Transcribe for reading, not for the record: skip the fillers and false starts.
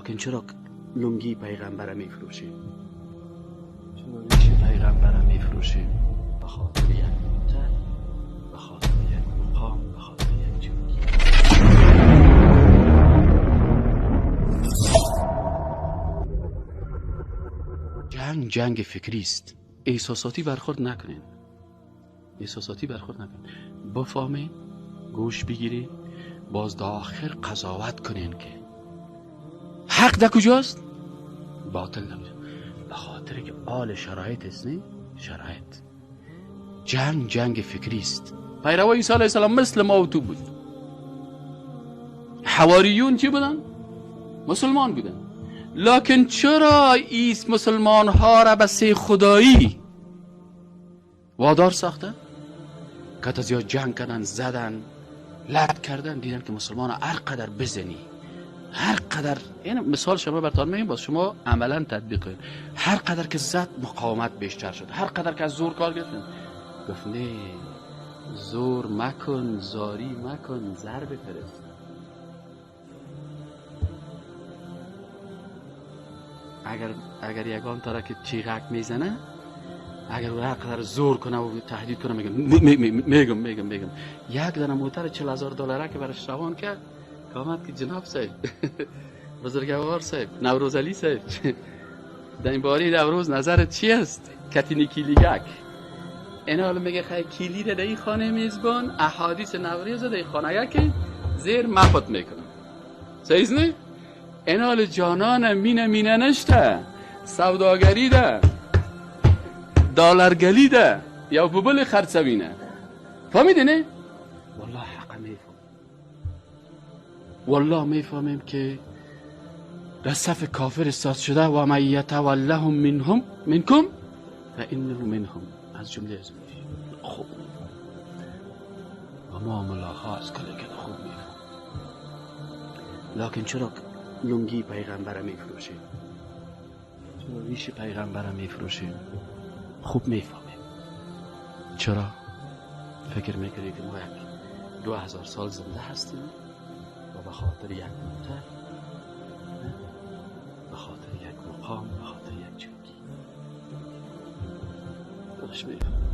لکن چرا لنگی پیغمبر میفروشیم؟ چرا ریش پیغمبر میفروشیم؟ به خاطر یک نوتر، به خاطر یک مقام، به خاطر یک جنگی. جنگ فکری است. احساساتی برخورد نکنین. احساساتی برخورد نکنین. بفهمین، گوش بگیرین، باز تا آخر قضاوت کنین که حق در کجاست؟ باطل نمیشه. به خاطر که آل شرایط است. نه شرایط. جنگ فکری است. پیروای عیسی علیه السلام مثل ما و تو بود. حواریون چی بودن؟ مسلمان بودن. لکن چرا ایس مسلمان ها را به سه خدایی وادار ساختن؟ که زیاد جنگ کردن، زدن، لعب کردن، دیدن که مسلمان ها هر قدر بزنی، هر قدر، این مثال شما براتون میگم، باز شما عملا تطبیق کنید، هر قدر که زد مقاومت بیشتر شد، هر قدر که از زور کار گرفتن. گفت نه، زور مکن، زاری مکن، زر بفرست. اگر یگان تا را که چیغک میزنه، اگر او هر قدر زور کنه و تهدید کنه، میگم یک دانه موتر $40,000 که برش روان کرد، که آمد که جناب صاحب بزرگوار صاحب، نوروز علی صاحب، در این باری نوروز نظرت چی است؟ کتینی کلیگک. این حالا میگه خیلی کلی ده در این خانه میزبان، احادیث نوروز در این خانه که زیر مفت میکنم. صحیح نه؟ این حال جانان مینه نشته، سوداگری ده، دلارگلی ده، یا ببل خرڅوینه. فهمیدی نه؟ والله حق میفهم. والله میفهمیم که در صف کافر استاد شده و من یتولهم منکم فانه منهم، از جمله از خوب و معامله ها از کلی که خوب میفهم. لکن چرا لنگی پیغمبر میفروشیم؟ چرا ریش پیغمبر میفروشیم؟ خوب میفهمیم. چرا؟ فکر میکنی که ما 2000 سال زنده هستیم و به خاطر یک نوتر، به خاطر یک مقام، به خاطر یک جنگی. درش میفهم.